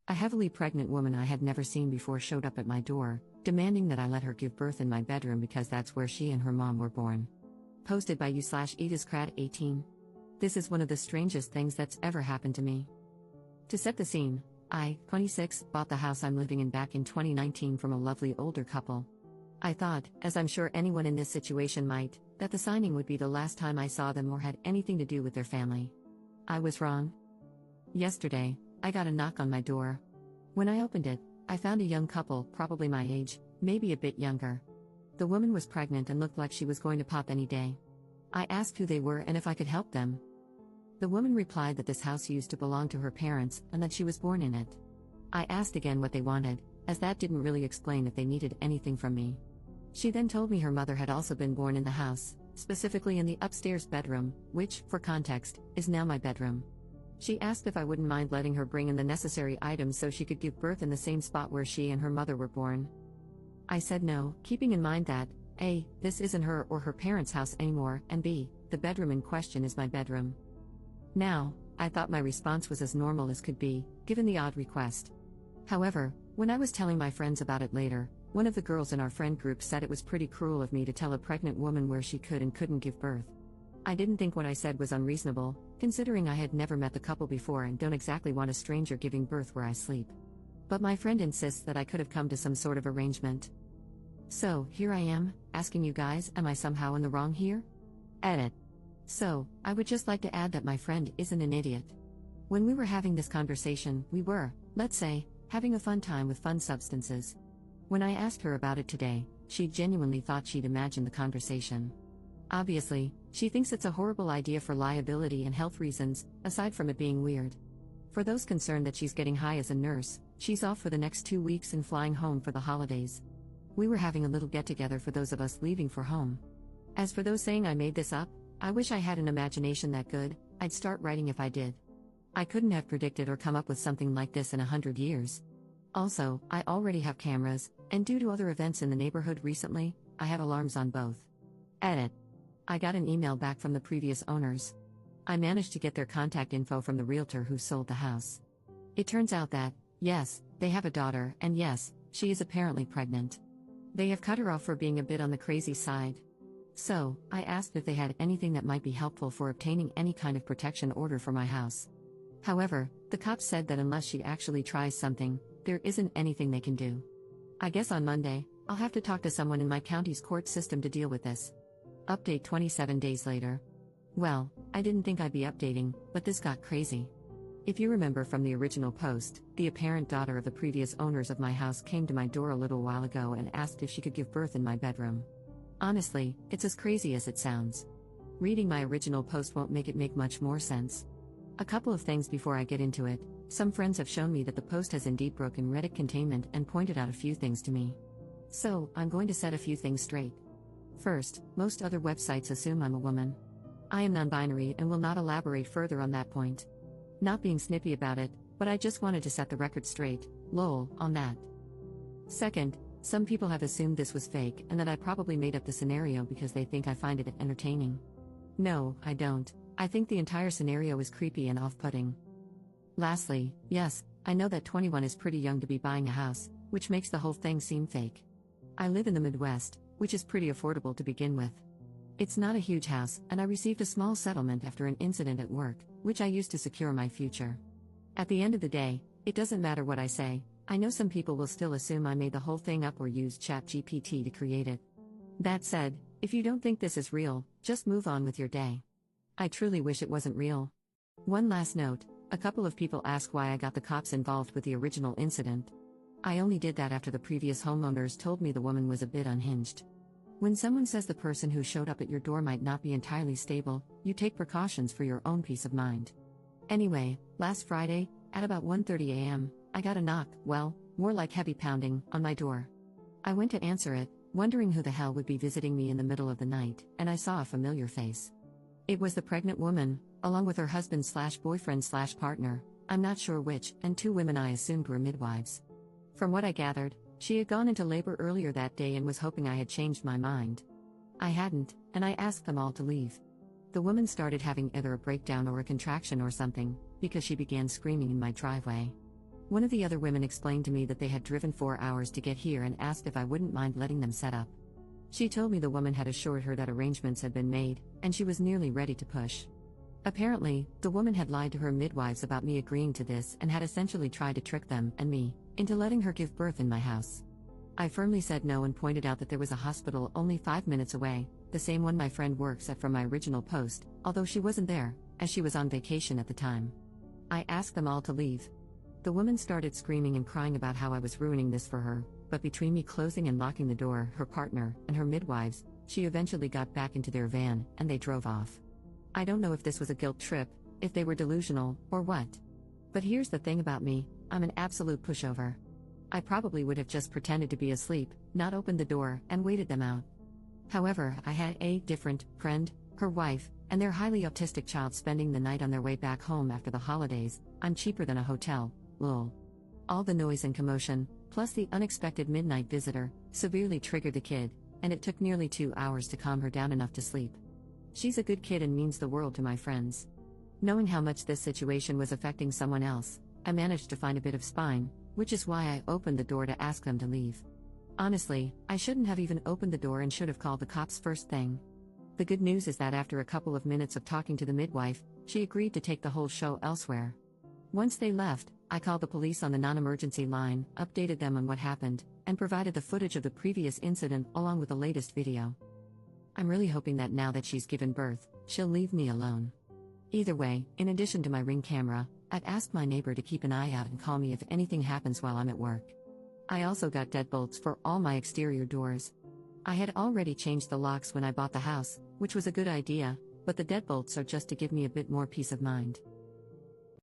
A heavily pregnant woman I had never seen before showed up at my door, demanding that I let her give birth in my bedroom because that's where she and her mom were born. Posted by u/ediscrat18. This is one of the strangest things that's ever happened to me. To set the scene, I, 26, bought the house I'm living in back in 2019 from a lovely older couple. I thought, as I'm sure anyone in this situation might, that the signing would be the last time I saw them or had anything to do with their family. I was wrong. Yesterday, I got a knock on my door. When I opened it, I found a young couple, probably my age, maybe a bit younger. The woman was pregnant and looked like she was going to pop any day. I asked who they were and if I could help them. The woman replied that this house used to belong to her parents and that she was born in it. I asked again what they wanted, as that didn't really explain if they needed anything from me. She then told me her mother had also been born in the house, specifically in the upstairs bedroom, which, for context, is now my bedroom. She asked if I wouldn't mind letting her bring in the necessary items so she could give birth in the same spot where she and her mother were born. I said no, keeping in mind that, A, this isn't her or her parents' house anymore, and B, the bedroom in question is my bedroom. Now, I thought my response was as normal as could be, given the odd request. However, when I was telling my friends about it later, one of the girls in our friend group said it was pretty cruel of me to tell a pregnant woman where she could and couldn't give birth. I didn't think what I said was unreasonable, considering I had never met the couple before and don't exactly want a stranger giving birth where I sleep. But my friend insists that I could have come to some sort of arrangement. So, here I am, asking you guys, am I somehow in the wrong here? Edit. So, I would just like to add that my friend isn't an idiot. When we were having this conversation, we were, let's say, having a fun time with fun substances. When I asked her about it today, she genuinely thought she'd imagined the conversation. Obviously, she thinks it's a horrible idea for liability and health reasons, aside from it being weird. For those concerned that she's getting high as a nurse, she's off for the next 2 weeks and flying home for the holidays. We were having a little get-together for those of us leaving for home. As for those saying I made this up, I wish I had an imagination that good, I'd start writing if I did. I couldn't have predicted or come up with something like this in 100 years. Also, I already have cameras, and due to other events in the neighborhood recently, I have alarms on both. Edit. I got an email back from the previous owners. I managed to get their contact info from the realtor who sold the house. It turns out that, yes, they have a daughter, and yes, she is apparently pregnant. They have cut her off for being a bit on the crazy side. So, I asked if they had anything that might be helpful for obtaining any kind of protection order for my house. However, the cops said that unless she actually tries something, there isn't anything they can do. I guess on Monday, I'll have to talk to someone in my county's court system to deal with this. Update 27 days later. Well, I didn't think I'd be updating, but this got crazy. If you remember from the original post, the apparent daughter of the previous owners of my house came to my door a little while ago and asked if she could give birth in my bedroom. Honestly, it's as crazy as it sounds. Reading my original post won't make it make much more sense. A couple of things before I get into it. Some friends have shown me that the post has indeed broken Reddit containment and pointed out a few things to me. So, I'm going to set a few things straight. First, most other websites assume I'm a woman. I am non-binary and will not elaborate further on that point. Not being snippy about it, but I just wanted to set the record straight, lol, on that. Second, some people have assumed this was fake and that I probably made up the scenario because they think I find it entertaining. No, I don't. I think the entire scenario is creepy and off-putting. Lastly, yes, I know that 21 is pretty young to be buying a house, which makes the whole thing seem fake. I live in the Midwest, which is pretty affordable to begin with. It's not a huge house, and I received a small settlement after an incident at work, which I used to secure my future. At the end of the day, it doesn't matter what I say. I know some people will still assume I made the whole thing up or used ChatGPT to create it. That said, if you don't think this is real, just move on with your day. I truly wish it wasn't real. One last note, a couple of people ask why I got the cops involved with the original incident. I only did that after the previous homeowners told me the woman was a bit unhinged. When someone says the person who showed up at your door might not be entirely stable, you take precautions for your own peace of mind. Anyway, last Friday, at about 1:30 a.m., I got a knock, well, more like heavy pounding, on my door. I went to answer it, wondering who the hell would be visiting me in the middle of the night, and I saw a familiar face. It was the pregnant woman, along with her husband/boyfriend/partner, I'm not sure which, and 2 women I assumed were midwives. From what I gathered, she had gone into labor earlier that day and was hoping I had changed my mind. I hadn't, and I asked them all to leave. The woman started having either a breakdown or a contraction or something, because she began screaming in my driveway. One of the other women explained to me that they had driven 4 hours to get here and asked if I wouldn't mind letting them set up. She told me the woman had assured her that arrangements had been made, and she was nearly ready to push. Apparently, the woman had lied to her midwives about me agreeing to this and had essentially tried to trick them, and me, into letting her give birth in my house. I firmly said no and pointed out that there was a hospital only 5 minutes away, the same one my friend works at from my original post, although she wasn't there, as she was on vacation at the time. I asked them all to leave. The woman started screaming and crying about how I was ruining this for her, but between me closing and locking the door, her partner, and her midwives, she eventually got back into their van, and they drove off. I don't know if this was a guilt trip, if they were delusional, or what. But here's the thing about me, I'm an absolute pushover. I probably would have just pretended to be asleep, not opened the door, and waited them out. However, I had a different friend, her wife, and their highly autistic child spending the night on their way back home after the holidays. I'm cheaper than a hotel, lol. All the noise and commotion, plus the unexpected midnight visitor, severely triggered the kid, and it took nearly 2 hours to calm her down enough to sleep. She's a good kid and means the world to my friends. Knowing how much this situation was affecting someone else, I managed to find a bit of spine, which is why I opened the door to ask them to leave. Honestly, I shouldn't have even opened the door and should have called the cops first thing. The good news is that after a couple of minutes of talking to the midwife, she agreed to take the whole show elsewhere. Once they left, I called the police on the non-emergency line, updated them on what happened, and provided the footage of the previous incident along with the latest video. I'm really hoping that now that she's given birth, she'll leave me alone. Either way, in addition to my Ring camera, I'd asked my neighbor to keep an eye out and call me if anything happens while I'm at work. I also got deadbolts for all my exterior doors. I had already changed the locks when I bought the house, which was a good idea, but the deadbolts are just to give me a bit more peace of mind.